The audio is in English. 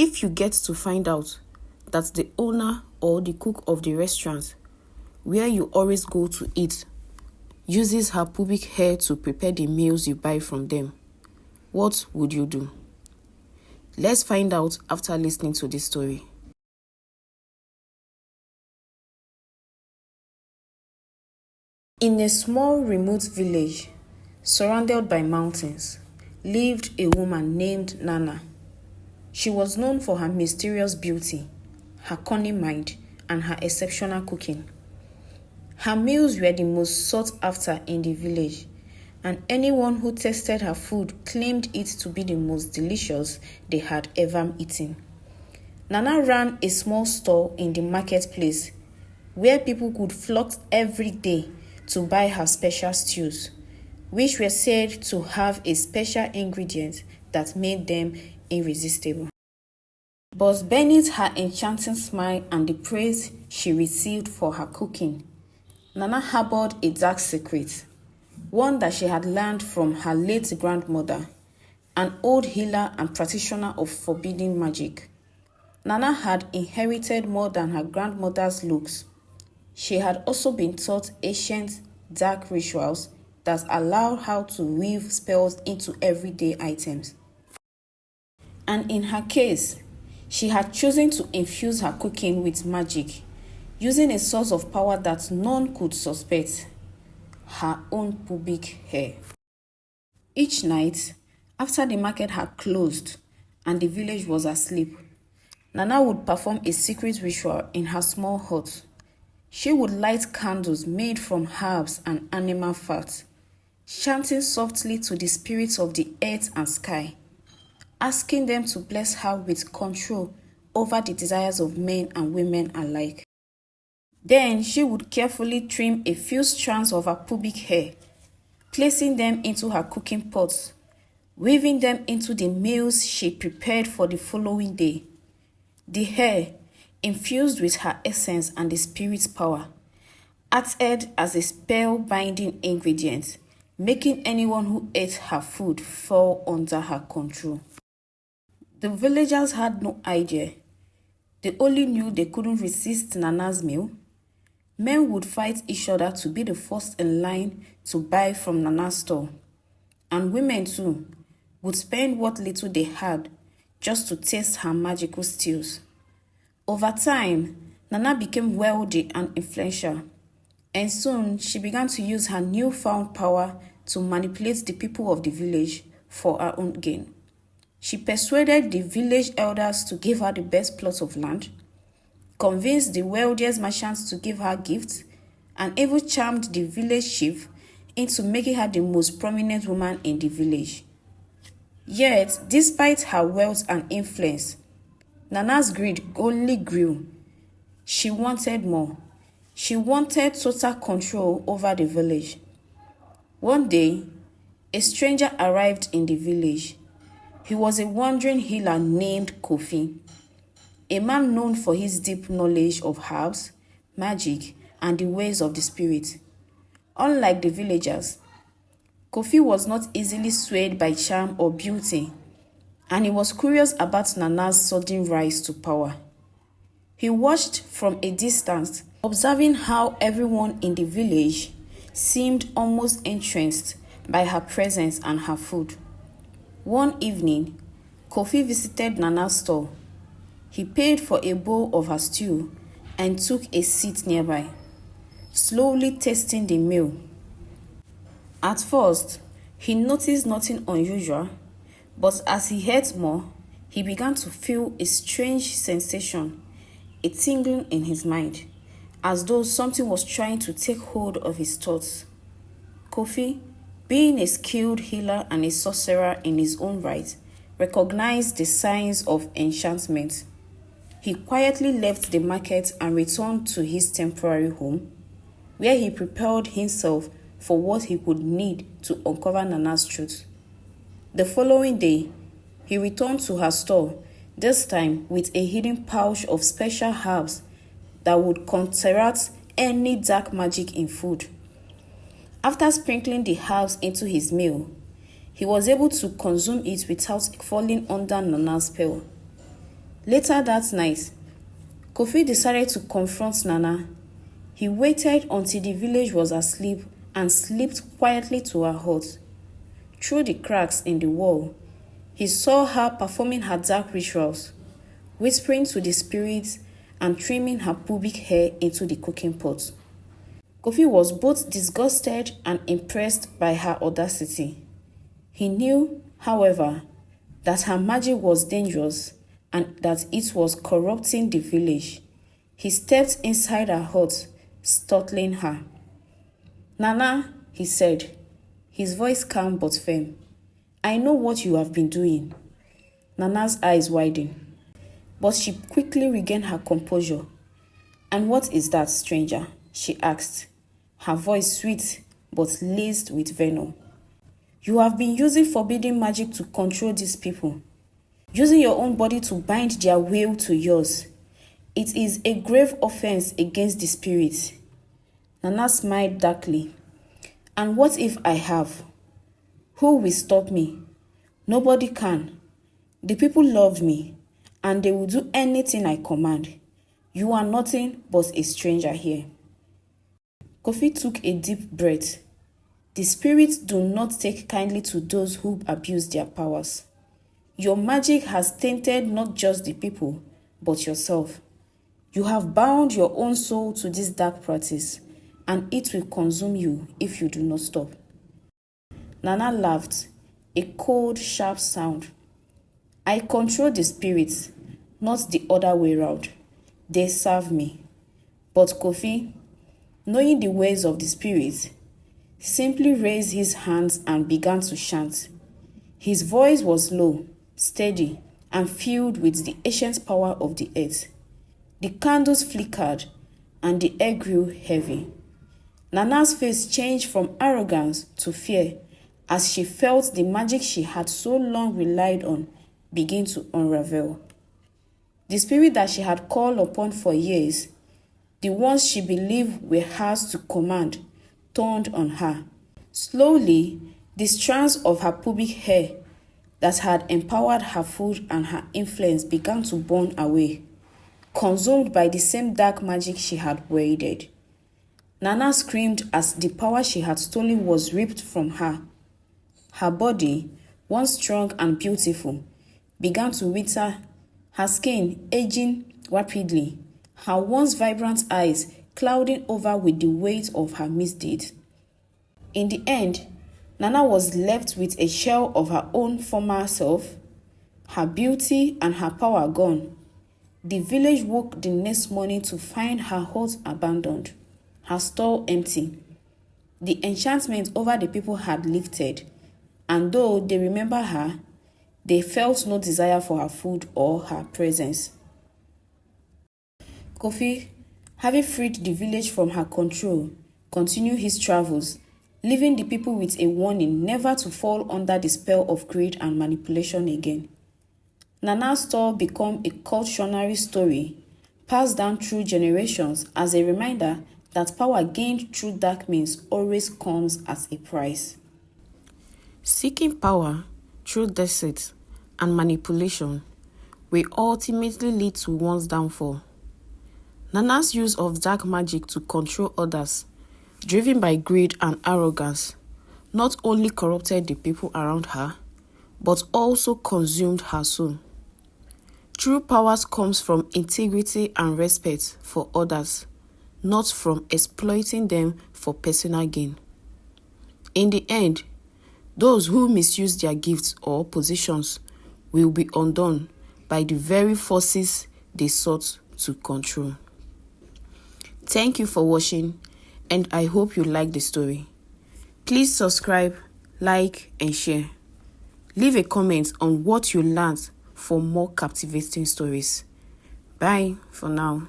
If you get to find out that the owner or the cook of the restaurant where you always go to eat uses her pubic hair to prepare the meals you buy from them, what would you do? Let's find out after listening to this story. In a small remote village surrounded by mountains lived a woman named Nana. She was known for her mysterious beauty, her cunning mind, and her exceptional cooking. Her meals were the most sought after in the village, and anyone who tasted her food claimed it to be the most delicious they had ever eaten. Nana ran a small store in the marketplace where people could flock every day to buy her special stews, which were said to have a special ingredient that made them irresistible. But beneath her enchanting smile and the praise she received for her cooking, Nana harbored a dark secret, one that she had learned from her late grandmother, an old healer and practitioner of forbidden magic. Nana had inherited more than her grandmother's looks. She had also been taught ancient dark rituals that allowed her to weave spells into everyday items. And in her case, she had chosen to infuse her cooking with magic, using a source of power that none could suspect: her own pubic hair. Each night, after the market had closed and the village was asleep, Nana would perform a secret ritual in her small hut. She would light candles made from herbs and animal fat, chanting softly to the spirits of the earth and sky, asking them to bless her with control over the desires of men and women alike. Then she would carefully trim a few strands of her pubic hair, placing them into her cooking pots, weaving them into the meals she prepared for the following day. The hair, infused with her essence and the spirit's power, acted as a spell-binding ingredient, making anyone who ate her food fall under her control. The villagers had no idea. They only knew they couldn't resist Nana's meal. Men would fight each other to be the first in line to buy from Nana's store, and women too would spend what little they had just to taste her magical stews. Over time, Nana became wealthy and influential, and soon she began to use her newfound power to manipulate the people of the village for her own gain. She persuaded the village elders to give her the best plots of land, convinced the wealthiest merchants to give her gifts, and even charmed the village chief into making her the most prominent woman in the village. Yet, despite her wealth and influence, Nana's greed only grew. She wanted more. She wanted total control over the village. One day, a stranger arrived in the village. He was a wandering healer named Kofi, a man known for his deep knowledge of herbs, magic, and the ways of the spirit. Unlike the villagers, Kofi was not easily swayed by charm or beauty, and he was curious about Nana's sudden rise to power. He watched from a distance, observing how everyone in the village seemed almost entranced by her presence and her food. One evening, Kofi visited Nana's store. He paid for a bowl of her stew and took a seat nearby, slowly tasting the meal. At first, he noticed nothing unusual, but as he ate more, he began to feel a strange sensation, a tingling in his mind, as though something was trying to take hold of his thoughts. Kofi, being a skilled healer and a sorcerer in his own right, recognized the signs of enchantment. He quietly left the market and returned to his temporary home, where he prepared himself for what he would need to uncover Nana's truth. The following day, he returned to her store, this time with a hidden pouch of special herbs that would counteract any dark magic in food. After sprinkling the herbs into his meal, he was able to consume it without falling under Nana's spell. Later that night, Kofi decided to confront Nana. He waited until the village was asleep and slipped quietly to her hut. Through the cracks in the wall, he saw her performing her dark rituals, whispering to the spirits and trimming her pubic hair into the cooking pot. Kofi was both disgusted and impressed by her audacity. He knew, however, that her magic was dangerous and that it was corrupting the village. He stepped inside her hut, startling her. "Nana," he said, his voice calm but firm, "I know what you have been doing." Nana's eyes widened, but she quickly regained her composure. "And what is that, stranger?" she asked, her voice sweet but laced with venom. "You have been using forbidden magic to control these people, using your own body to bind their will to yours. It is a grave offense against the spirits." Nana smiled darkly. "And what if I have? Who will stop me? Nobody can. The people love me, and they will do anything I command. You are nothing but a stranger here." Kofi took a deep breath. The spirits do not take kindly to those who abuse their powers. Your magic has tainted not just the people, but yourself. You have bound your own soul to this dark practice, and it will consume you if you do not stop. Nana laughed, a cold, sharp sound. "I control the spirits, not the other way round. They serve me." But Kofi, knowing the ways of the spirits, simply raised his hands and began to chant. His voice was low, steady, and filled with the ancient power of the earth. The candles flickered, and the air grew heavy. Nana's face changed from arrogance to fear as she felt the magic she had so long relied on begin to unravel. The spirit that she had called upon for years, the ones she believed were hers to command, turned on her. Slowly, the strands of her pubic hair that had empowered her food and her influence began to burn away, consumed by the same dark magic she had wielded. Nana screamed as the power she had stolen was ripped from her. Her body, once strong and beautiful, began to wither, her skin aging rapidly, her once vibrant eyes clouding over with the weight of her misdeeds. In the end, Nana was left with a shell of her own former self, her beauty and her power gone. The village woke the next morning to find her hut abandoned, her store empty. The enchantment over the people had lifted, and though they remember her, they felt no desire for her food or her presence. Kofi, having freed the village from her control, continued his travels, leaving the people with a warning never to fall under the spell of greed and manipulation again. Nana's story became a cautionary story passed down through generations as a reminder that power gained through dark means always comes at a price. Seeking power through deceit and manipulation will ultimately lead to one's downfall. Nana's use of dark magic to control others, driven by greed and arrogance, not only corrupted the people around her, but also consumed her soul. True power comes from integrity and respect for others, not from exploiting them for personal gain. In the end, those who misuse their gifts or positions will be undone by the very forces they sought to control. Thank you for watching, and I hope you like the story. Please subscribe, like, and share. Leave a comment on what you learned for more captivating stories. Bye for now.